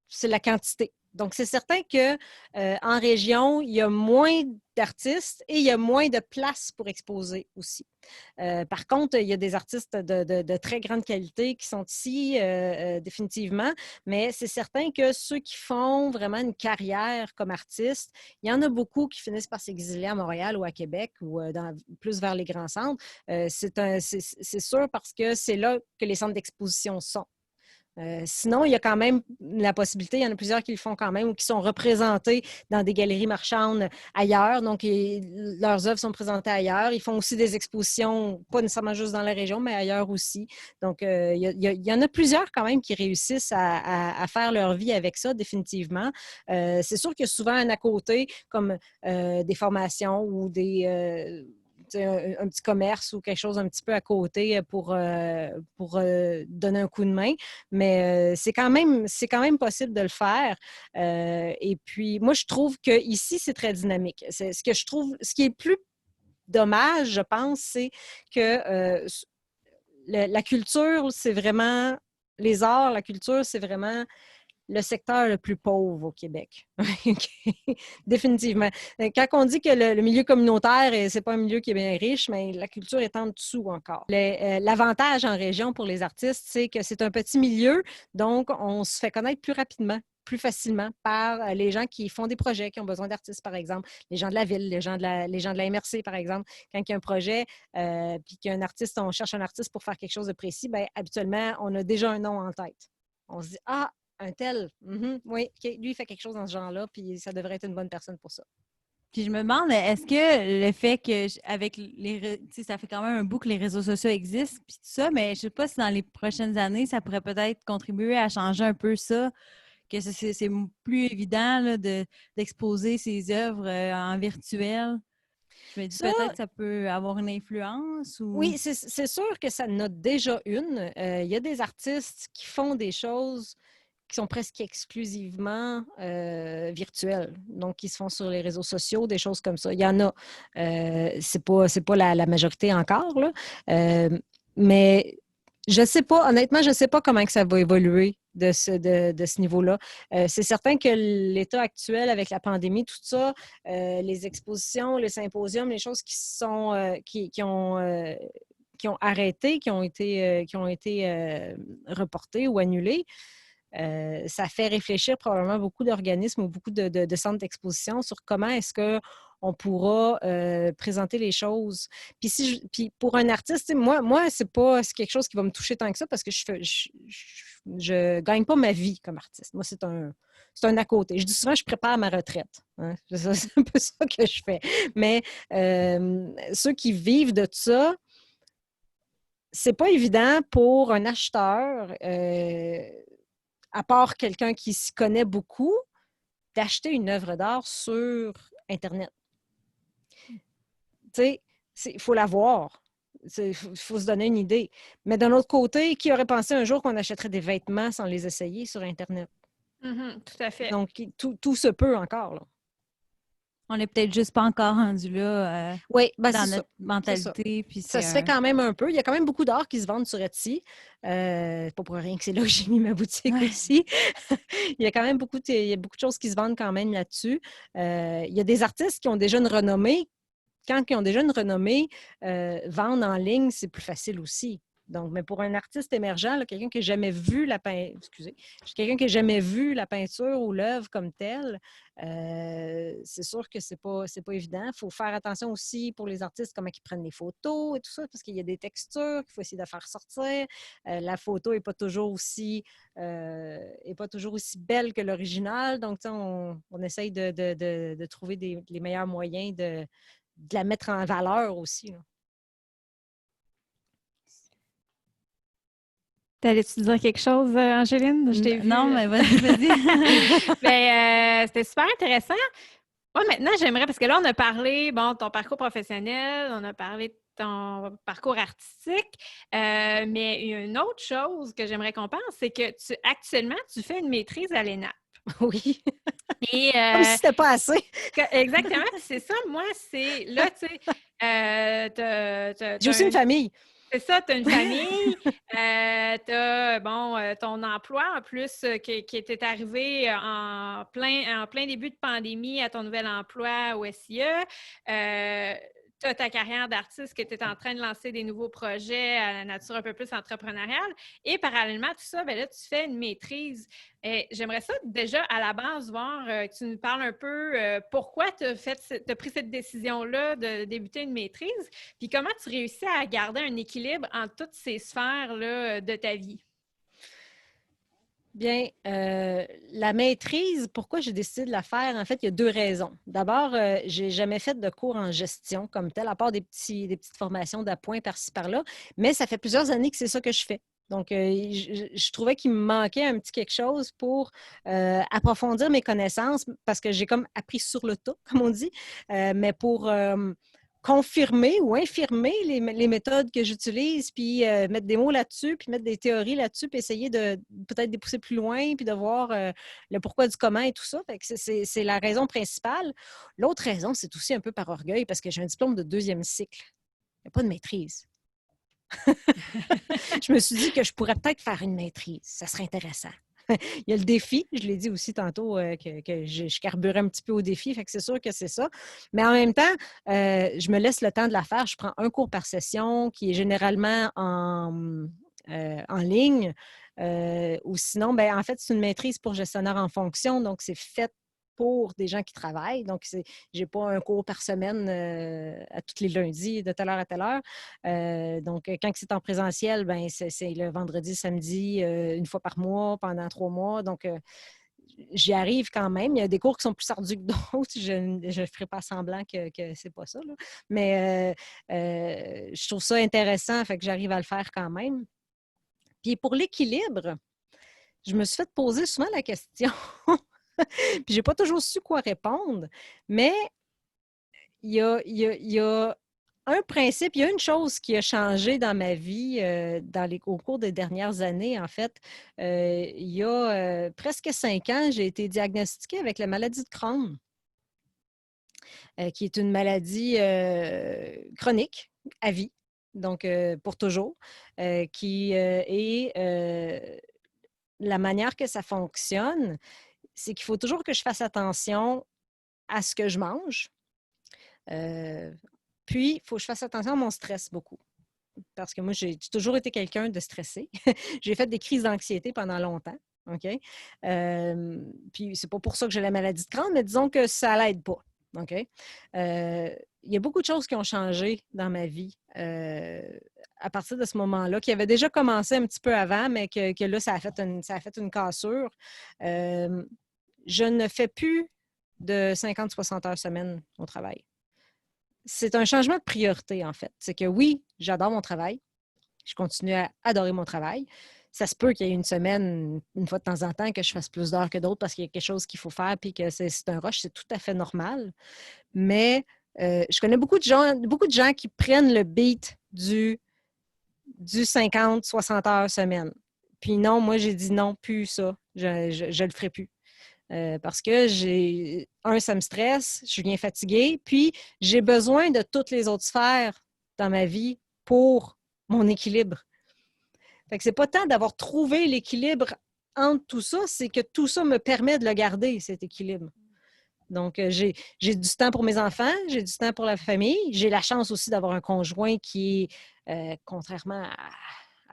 C'est la quantité. Donc, c'est certain qu'en région, il y a moins d'artistes et il y a moins de place pour exposer aussi. Par contre, il y a des artistes de très grande qualité qui sont ici, définitivement, mais c'est certain que ceux qui font vraiment une carrière comme artiste, il y en a beaucoup qui finissent par s'exiler à Montréal ou à Québec ou plus vers les grands centres. C'est sûr parce que c'est là que les centres d'exposition sont. Sinon, il y a quand même la possibilité, il y en a plusieurs qui le font quand même ou qui sont représentés dans des galeries marchandes ailleurs. Donc, leurs œuvres sont présentées ailleurs. Ils font aussi des expositions, pas nécessairement juste dans la région, mais ailleurs aussi. Donc, il y en a plusieurs quand même qui réussissent à faire leur vie avec ça, définitivement. C'est sûr qu'il y a souvent un à côté, comme des formations ou un petit commerce ou quelque chose un petit peu à côté pour donner un coup de main. Mais c'est quand même possible de le faire. Et puis, moi, je trouve qu'ici, c'est très dynamique. Ce qui est plus dommage, je pense, c'est que la culture, c'est vraiment... Les arts, la culture, c'est vraiment le secteur le plus pauvre au Québec. Définitivement. Quand on dit que le milieu communautaire, c'est pas un milieu qui est bien riche, mais la culture est en dessous encore. L'avantage en région pour les artistes, c'est que c'est un petit milieu, donc on se fait connaître plus rapidement, plus facilement par les gens qui font des projets, qui ont besoin d'artistes, par exemple, les gens de la ville, les gens de la MRC, par exemple. Quand il y a un projet, puis qu'il y a un artiste, on cherche un artiste pour faire quelque chose de précis, bien, habituellement, on a déjà un nom en tête. On se dit, un tel, oui, lui, il fait quelque chose dans ce genre-là, puis ça devrait être une bonne personne pour ça. Puis je me demande, est-ce que le fait que avec ça fait quand même un bout que les réseaux sociaux existent, puis tout ça, mais je sais pas si dans les prochaines années, ça pourrait peut-être contribuer à changer un peu ça, que c'est plus évident là, d'exposer ses œuvres en virtuel. Je me dis Ça, peut-être que ça peut avoir une influence ou... oui, c'est sûr que ça en a déjà une. Il y a des artistes qui font des choses qui sont presque exclusivement virtuelles. Donc, qui se font sur les réseaux sociaux, des choses comme ça. Il y en a. C'est pas la majorité encore, là. Mais je sais pas, honnêtement, je ne sais pas comment que ça va évoluer de ce niveau-là. C'est certain que l'état actuel avec la pandémie, tout ça, les expositions, les symposiums, les choses qui ont arrêté, qui ont été reportées ou annulées, ça fait réfléchir probablement beaucoup d'organismes ou beaucoup de centres d'exposition sur comment est-ce qu'on pourra présenter les choses. Puis pour un artiste, moi c'est quelque chose qui va me toucher tant que ça parce que je gagne pas ma vie comme artiste. Moi, c'est un à côté. Je dis souvent, je prépare ma retraite. Hein? C'est un peu ça que je fais. Mais ceux qui vivent de ça, c'est pas évident pour un acheteur, à part quelqu'un qui s'y connaît beaucoup, d'acheter une œuvre d'art sur Internet. Tu sais, il faut la voir. Il faut se donner une idée. Mais d'un autre côté, qui aurait pensé un jour qu'on achèterait des vêtements sans les essayer sur Internet? Tout à fait. Donc, tout se peut encore, là. On n'est peut-être juste pas encore rendu là Oui, ben dans c'est notre ça. mentalité. Puis Ça se fait quand même un peu. Il y a quand même beaucoup d'art qui se vendent sur Etsy. Pas pour rien que c'est là que j'ai mis ma boutique aussi. Il y a quand même beaucoup de choses qui se vendent quand même là-dessus. Il y a des artistes qui ont déjà une renommée. Quand ils ont déjà une renommée, vendre en ligne, c'est plus facile aussi. Donc, mais pour un artiste émergent, là, quelqu'un qui n'a jamais vu quelqu'un qui n'a jamais vu la peinture ou l'œuvre comme telle, c'est sûr que c'est pas évident. Il faut faire attention aussi pour les artistes, comment ils prennent les photos et tout ça, parce qu'il y a des textures qu'il faut essayer de faire sortir. La photo n'est pas toujours aussi belle que l'original. Donc, on essaye de trouver les meilleurs moyens de la mettre en valeur aussi, là. T'allais-tu dire quelque chose, Angéline? Je t'ai vu. Non, mais vas-y, vas-y. C'était super intéressant. Moi, maintenant, j'aimerais, parce que là, on a parlé, bon, de ton parcours professionnel, on a parlé de ton parcours artistique, mais une autre chose que j'aimerais qu'on pense, c'est que actuellement, tu fais une maîtrise à l'ENAP. Oui. Et, Comme si c'était pas assez. Exactement, c'est ça. Moi, c'est là, tu sais, j'ai aussi une famille. C'est ça, tu as une famille, tu as ton emploi en plus qui était arrivé en plein début de pandémie à ton nouvel emploi au SIE. Tu as ta carrière d'artiste que tu es en train de lancer des nouveaux projets à nature un peu plus entrepreneuriale. Et parallèlement à tout ça, bien là, tu fais une maîtrise. J'aimerais ça déjà à la base voir que tu nous parles un peu pourquoi tu as pris cette décision-là de débuter une maîtrise, puis comment tu réussis à garder un équilibre entre toutes ces sphères-là de ta vie. Bien, la maîtrise, pourquoi j'ai décidé de la faire? En fait, il y a deux raisons. D'abord, je n'ai jamais fait de cours en gestion comme tel, à part des petites formations d'appoint par-ci, par-là, mais ça fait plusieurs années que c'est ça que je fais. Donc, je trouvais qu'il me manquait un petit quelque chose pour approfondir mes connaissances, parce que j'ai comme appris sur le tas, comme on dit, mais pour confirmer ou infirmer les méthodes que j'utilise, puis mettre des mots là-dessus, puis mettre des théories là-dessus, puis essayer de peut-être de pousser plus loin, puis de voir le pourquoi du comment et tout ça. Fait que c'est la raison principale. L'autre raison, c'est aussi un peu par orgueil, parce que j'ai un diplôme de 2e cycle. Il n'y a pas de maîtrise. Je me suis dit que je pourrais peut-être faire une maîtrise. Ça serait intéressant. Il y a le défi, je l'ai dit aussi tantôt, que je carburais un petit peu au défi, fait que c'est sûr que c'est ça. Mais en même temps, je me laisse le temps de la faire. Je prends un cours par session qui est généralement en ligne. Ou sinon, bien, en fait, c'est une maîtrise pour gestionnaire en fonction, donc c'est fait pour des gens qui travaillent. Donc, je n'ai pas un cours par semaine à tous les lundis, de telle heure à telle heure. Donc, quand c'est en présentiel, ben, c'est le vendredi, samedi, une fois par mois, pendant 3 mois. Donc, j'y arrive quand même. Il y a des cours qui sont plus ardus que d'autres. Je ne ferai pas semblant que c'est pas ça, là. Mais je trouve ça intéressant, fait que j'arrive à le faire quand même. Puis pour l'équilibre, je me suis fait poser souvent la question, puis j'ai pas toujours su quoi répondre, mais il y a un principe, il y a une chose qui a changé dans ma vie au cours des dernières années, en fait. Il y a presque 5 ans, j'ai été diagnostiquée avec la maladie de Crohn, qui est une maladie chronique à vie, donc pour toujours, qui est la manière que ça fonctionne, c'est qu'il faut toujours que je fasse attention à ce que je mange. Puis, il faut que je fasse attention à mon stress beaucoup. Parce que moi, j'ai toujours été quelqu'un de stressé. J'ai fait des crises d'anxiété pendant longtemps. OK? Puis, c'est pas pour ça que j'ai la maladie de Crohn, mais disons que ça l'aide pas. OK? Il y a beaucoup de choses qui ont changé dans ma vie à partir de ce moment-là, qui avait déjà commencé un petit peu avant, mais que là, ça a fait une cassure. Je ne fais plus de 50-60 heures semaine au travail. C'est un changement de priorité, en fait. C'est que oui, j'adore mon travail. Je continue à adorer mon travail. Ça se peut qu'il y ait une semaine, une fois de temps en temps, que je fasse plus d'heures que d'autres parce qu'il y a quelque chose qu'il faut faire puis que c'est un rush, c'est tout à fait normal. Mais je connais beaucoup de gens qui prennent le beat du 50-60 heures semaine. Puis non, moi, j'ai dit non, plus ça. Je le ferai plus. Parce que ça me stresse, je viens fatiguée, puis j'ai besoin de toutes les autres sphères dans ma vie pour mon équilibre. Fait que c'est pas tant d'avoir trouvé l'équilibre entre tout ça, c'est que tout ça me permet de le garder, cet équilibre. Donc, j'ai du temps pour mes enfants, j'ai du temps pour la famille, j'ai la chance aussi d'avoir un conjoint qui est, contrairement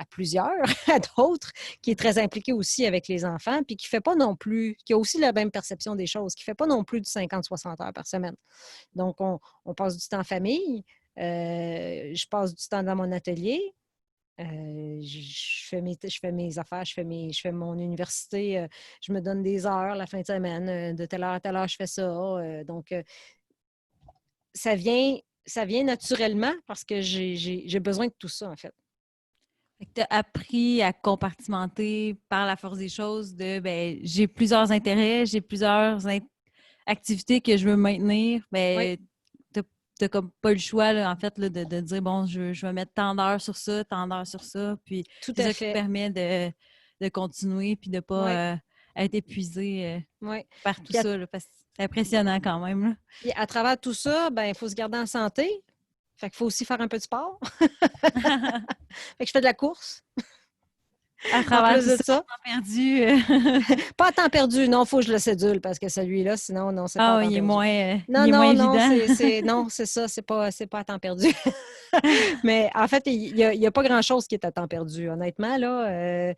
à plusieurs, à d'autres, qui est très impliqué aussi avec les enfants, puis qui fait pas non plus, qui a aussi la même perception des choses, qui fait pas non plus de 50-60 heures par semaine. Donc, on passe du temps en famille, je passe du temps dans mon atelier, je fais mes affaires, je fais mon université, je me donne des heures la fin de semaine, de telle heure à telle heure, je fais ça. Donc, ça vient naturellement parce que j'ai besoin de tout ça, en fait. Tu as appris à compartimenter par la force des choses j'ai plusieurs intérêts, j'ai plusieurs activités que je veux maintenir. Oui. Tu n'as comme pas le choix, là, en fait, là, de dire, bon, je vais mettre tant d'heures sur ça, tant d'heures sur ça. Puis Tout c'est à ça qui te fait. permet de continuer puis de ne pas être épuisé par tout ça. Là, parce que c'est impressionnant quand même. Là. Puis à travers tout ça, il faut se garder en santé. Fait qu'il faut aussi faire un peu de sport. Fait que je fais de la course. À En travers plus tout de ça, ça. perdu. Pas à temps perdu, non, il faut que je le cédule parce que celui-là, sinon, non, c'est pas à temps Il est perdu. il est moins évident. Non, c'est ça, c'est pas à temps perdu. Mais en fait, il y a pas grand-chose qui est à temps perdu, honnêtement, là.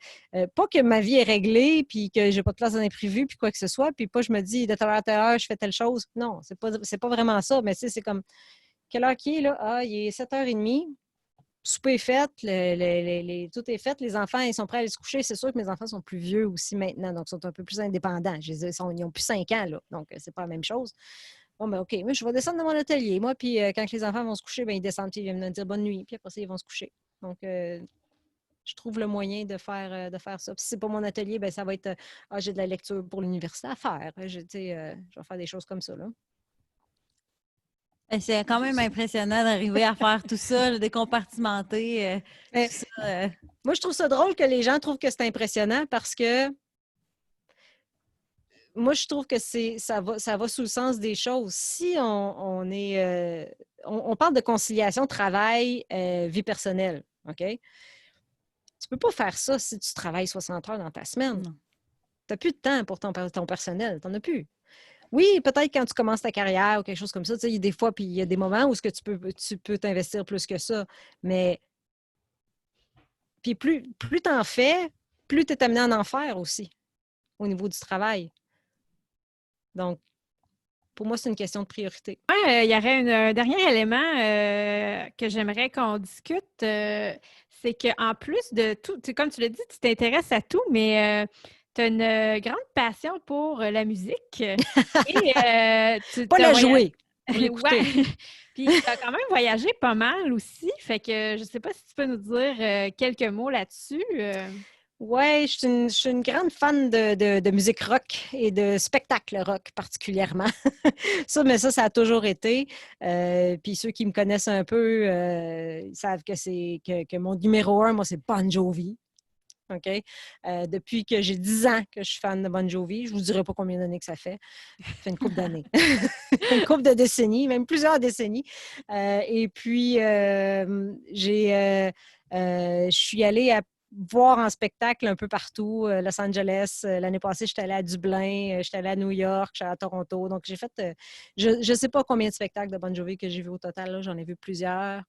Pas que ma vie est réglée, puis que j'ai pas de place dans l'imprévu, puis quoi que ce soit, puis pas je me dis de telle heure à telle heure, je fais telle chose. Non, c'est pas vraiment ça, mais tu sais, c'est comme, quelle heure qui est, là? Ah, il est 7h30. Souper est fait, tout est fait. Les enfants, ils sont prêts à aller se coucher. C'est sûr que mes enfants sont plus vieux aussi maintenant, donc ils sont un peu plus indépendants. Ils ont plus 5 ans, là, donc c'est pas la même chose. Bon, ben OK, moi, je vais descendre de mon atelier. Moi, puis quand les enfants vont se coucher, ils descendent, puis ils viennent me dire bonne nuit, puis après ça, ils vont se coucher. Donc, je trouve le moyen de faire ça. Puis si c'est pas mon atelier, ça va être j'ai de la lecture pour l'université à faire. Je vais faire des choses comme ça, là. C'est quand même impressionnant d'arriver à faire tout ça, là, de compartimenter tout ça. Moi, je trouve ça drôle que les gens trouvent que c'est impressionnant parce que moi, je trouve que ça va sous le sens des choses. Si on parle de conciliation travail, vie personnelle, OK? Tu peux pas faire ça si tu travailles 60 heures dans ta semaine. Tu n'as plus de temps pour ton personnel. Tu n'en as plus. Oui, peut-être quand tu commences ta carrière ou quelque chose comme ça, il y a des fois, puis il y a des moments où tu peux t'investir plus que ça. Mais puis plus tu en fais, plus tu es amené à en faire aussi au niveau du travail. Donc, pour moi, c'est une question de priorité. Il y aurait un dernier élément que j'aimerais qu'on discute. C'est qu'en plus de tout, comme tu l'as dit, tu t'intéresses à tout, mais tu as une grande passion pour la musique. Et, pas la jouer, pour l'écouter. Ouais. Puis tu as quand même voyagé pas mal aussi. Fait que je ne sais pas si tu peux nous dire quelques mots là-dessus. Oui, je suis une grande fan de musique rock et de spectacle rock particulièrement. Mais ça a toujours été. Puis ceux qui me connaissent un peu, ils savent que mon numéro un, moi, c'est Bon Jovi. OK? Depuis que j'ai 10 ans que je suis fan de Bon Jovi, je ne vous dirai pas combien d'années que ça fait. Ça fait une couple d'années. Une couple de décennies, même plusieurs décennies. Et puis, je suis allée voir en spectacle un peu partout, Los Angeles. L'année passée, j'étais allée à Dublin, j'étais allée à New York, j'étais allée à Toronto. Donc, j'ai fait, je ne sais pas combien de spectacles de Bon Jovi que j'ai vu au total. Là. J'en ai vu plusieurs.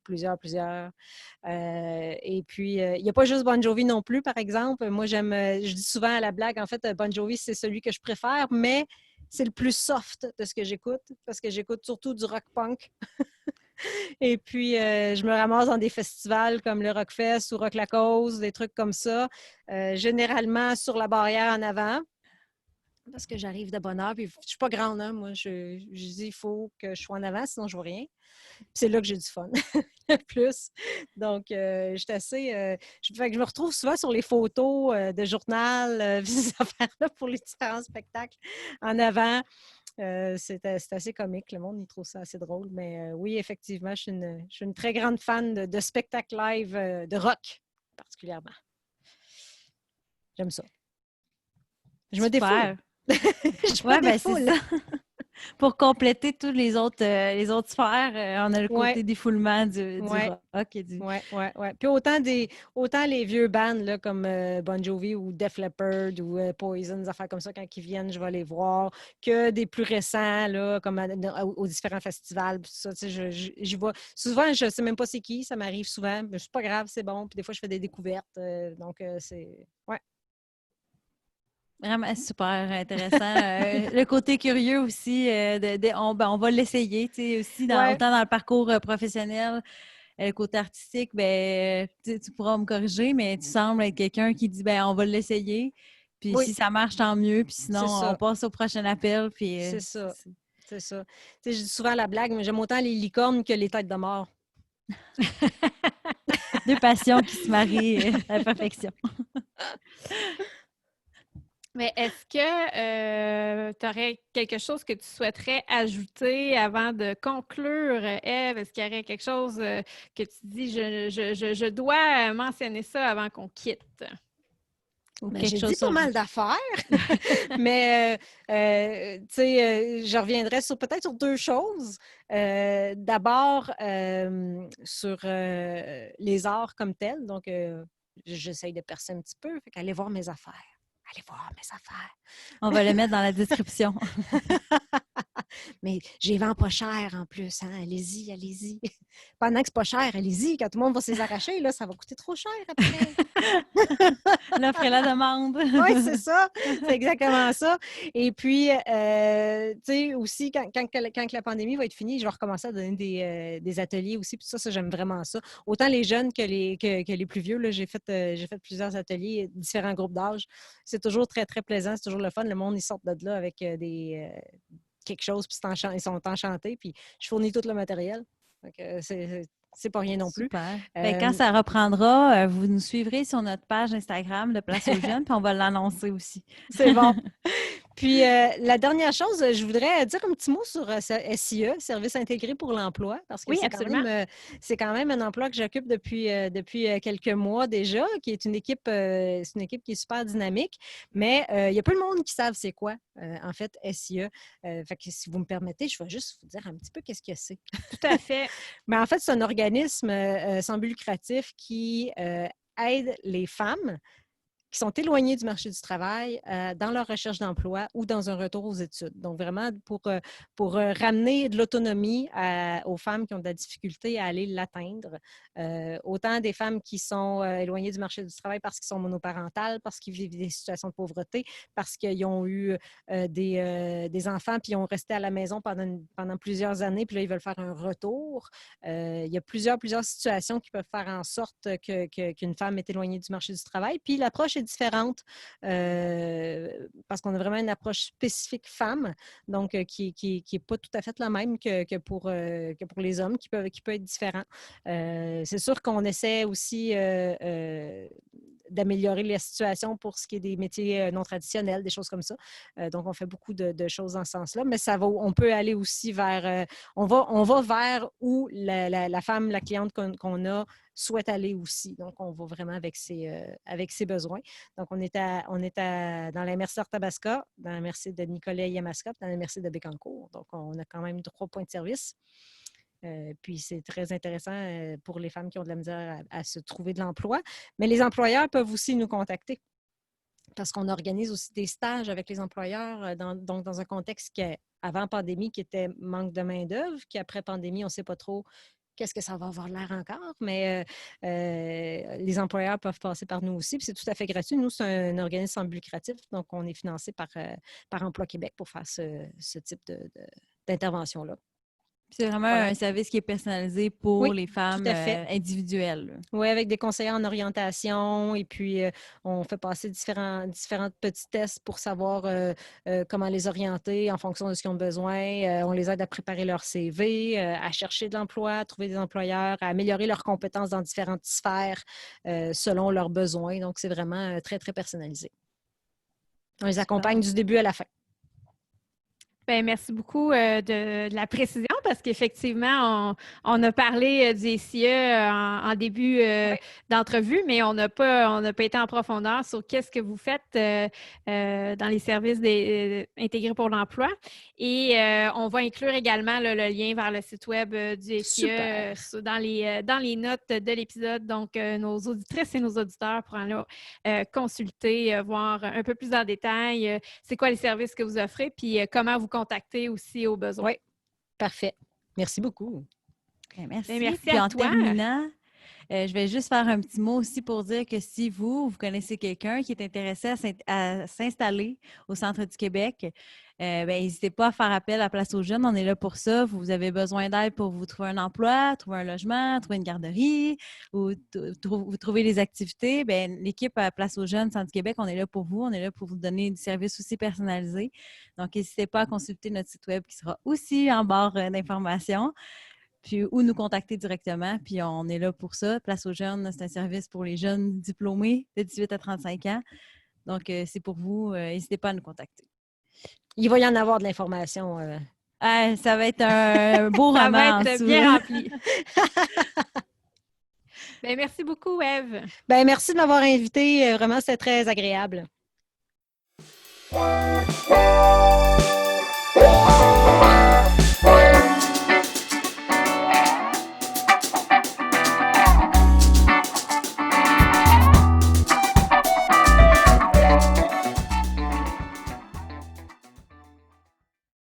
Et puis, il n'y a pas juste Bon Jovi non plus, par exemple. Moi, je dis souvent à la blague, en fait, Bon Jovi, c'est celui que je préfère, mais c'est le plus soft de ce que j'écoute, parce que j'écoute surtout du rock punk. Et puis, je me ramasse dans des festivals comme le Rockfest ou Rock la Cause, des trucs comme ça, généralement sur la barrière en avant, parce que j'arrive de bonne heure. Puis, je ne suis pas grande, hein? Moi, je dis il faut que je sois en avant, sinon je ne vois rien. Puis c'est là que j'ai du fun, plus. Donc, je suis assez... fait que je me retrouve souvent sur les photos de journal, ces affaires-là pour les différents spectacles en avant. C'est assez comique. Le monde, il trouve ça assez drôle. Mais oui, effectivement, je suis une très grande fan de spectacles live de rock, particulièrement. J'aime ça. Je me défoule. Je me défoule. C'est ça. Pour compléter tous les autres sphères, on a le côté défoulement du rock et du... Oui. Puis autant les vieux bands là, comme Bon Jovi ou Def Leppard ou Poison, des affaires comme ça, quand ils viennent, je vais les voir, que des plus récents, là, comme aux différents festivals. Tout ça, j'y vois. Souvent, je ne sais même pas c'est qui, ça m'arrive souvent, mais c'est pas grave, c'est bon. Puis des fois, je fais des découvertes. Donc, c'est... Ouais. Vraiment super intéressant. Le côté curieux aussi, on va l'essayer, tu sais, aussi, autant dans le parcours professionnel, le côté artistique, tu pourras me corriger, mais tu sembles être quelqu'un qui dit, on va l'essayer, puis si ça marche, tant mieux, puis sinon, on passe au prochain appel, puis... c'est ça. Tu sais, je dis souvent la blague, mais j'aime autant les licornes que les têtes de mort. Deux passions qui se marient à la perfection. Mais est-ce que tu aurais quelque chose que tu souhaiterais ajouter avant de conclure, Ève? Est-ce qu'il y aurait quelque chose que tu dis, je dois mentionner ça avant qu'on quitte? J'ai dit pas mal d'affaires, mais je reviendrai peut-être sur deux choses. D'abord, sur les arts comme tels. Donc, j'essaye de percer un petit peu. Fait qu'allez voir mes affaires. Allez voir mes affaires. On va le mettre dans la description. Mais je les vends pas cher en plus. Hein? Allez-y. Pendant que c'est pas cher, allez-y. Quand tout le monde va s'y arracher, là, ça va coûter trop cher après. L'offre et la demande. Oui, c'est ça. C'est exactement ça. Et puis, tu sais, aussi, quand la pandémie va être finie, je vais recommencer à donner des ateliers aussi. Puis ça, j'aime vraiment ça. Autant les jeunes que les plus vieux. Là, j'ai fait plusieurs ateliers, différents groupes d'âge. C'est toujours très, très plaisant. C'est toujours le fun. Le monde, ils sortent de là avec quelque chose, puis ils sont enchantés. Puis je fournis tout le matériel. Donc, c'est pas rien non plus. Super. Quand ça reprendra, vous nous suivrez sur notre page Instagram de Place aux Jeunes, puis on va l'annoncer aussi. C'est bon. Puis, la dernière chose, je voudrais dire un petit mot sur SIE, Service intégré pour l'emploi, parce que c'est quand même un emploi que j'occupe depuis quelques mois déjà, qui est une équipe qui est super dynamique, mais il y a peu de monde qui savent c'est quoi, en fait, SIE. Fait que si vous me permettez, je vais juste vous dire un petit peu qu'est-ce que c'est. Tout à fait. Mais en fait, c'est un organisme sans but lucratif qui aide les femmes qui sont éloignés du marché du travail dans leur recherche d'emploi ou dans un retour aux études. Donc, vraiment, pour ramener de l'autonomie aux femmes qui ont de la difficulté à aller l'atteindre. Autant des femmes qui sont éloignées du marché du travail parce qu'ils sont monoparentales, parce qu'ils vivent des situations de pauvreté, parce qu'ils ont eu des enfants puis ils ont resté à la maison pendant plusieurs années, puis là, ils veulent faire un retour. Il y a plusieurs situations qui peuvent faire en sorte qu'une femme est éloignée du marché du travail. Puis l'approche est différente parce qu'on a vraiment une approche spécifique femme, donc qui n'est pas tout à fait la même que pour les hommes, qui peut être différent. C'est sûr qu'on essaie aussi d'améliorer la situation pour ce qui est des métiers non traditionnels, des choses comme ça. Donc, on fait beaucoup de choses dans ce sens-là, mais on peut aller aussi vers, on va vers où la femme, la cliente qu'on a souhaite aller aussi. Donc, on va vraiment avec ses besoins. Donc, on est dans la MRC d'Arthabasca, dans la MRC de Nicolet-Yamaska, dans la MRC de Bécancour. Donc, on a quand même 3 points de service. Puis, c'est très intéressant pour les femmes qui ont de la misère à se trouver de l'emploi. Mais les employeurs peuvent aussi nous contacter parce qu'on organise aussi des stages avec les employeurs, donc dans un contexte qui, avant pandémie, qui était manque de main-d'œuvre, qui après pandémie, on ne sait pas trop qu'est-ce que ça va avoir l'air encore, mais les employeurs peuvent passer par nous aussi, puis c'est tout à fait gratuit. Nous, c'est un organisme sans but lucratif, donc on est financé par Emploi Québec pour faire ce type d'intervention-là. C'est vraiment un service qui est personnalisé pour les femmes individuelles. Oui, avec des conseillers en orientation et puis on fait passer différents petits tests pour savoir comment les orienter en fonction de ce qu'ils ont besoin. On les aide à préparer leur CV, à chercher de l'emploi, à trouver des employeurs, à améliorer leurs compétences dans différentes sphères selon leurs besoins. Donc, c'est vraiment très, très personnalisé. On les accompagne du début à la fin. Bien, merci beaucoup de la précision parce qu'effectivement, on a parlé du SIE en début d'entrevue, mais on n'a pas été en profondeur sur qu'est-ce que vous faites dans les services intégrés pour l'emploi. Et on va inclure également le lien vers le site web du SIE dans les notes de l'épisode. Donc, nos auditrices et nos auditeurs pourront aller consulter, voir un peu plus en détail c'est quoi les services que vous offrez, puis comment vous contacter aussi aux besoins. Oui, parfait. Merci beaucoup. Bien, merci. Bien, merci puis à en toi. terminant, je vais juste faire un petit mot aussi pour dire que si vous connaissez quelqu'un qui est intéressé à s'installer au centre du Québec, n'hésitez pas à faire appel à Place aux Jeunes. On est là pour ça. Vous avez besoin d'aide pour vous trouver un emploi, trouver un logement, trouver une garderie ou vous trouver des activités. L'équipe à Place aux Jeunes, Centre du Québec, on est là pour vous. On est là pour vous donner du service aussi personnalisé. Donc, n'hésitez pas à consulter notre site web qui sera aussi en barre d'informations. Puis, ou nous contacter directement. Puis, on est là pour ça. Place aux jeunes, c'est un service pour les jeunes diplômés de 18 à 35 ans. Donc, c'est pour vous. N'hésitez pas à nous contacter. Il va y en avoir de l'information. Ça va être un beau roman. Ça va être bien rempli. Bien, merci beaucoup, Ève. Bien, merci de m'avoir invitée. Vraiment, c'était très agréable.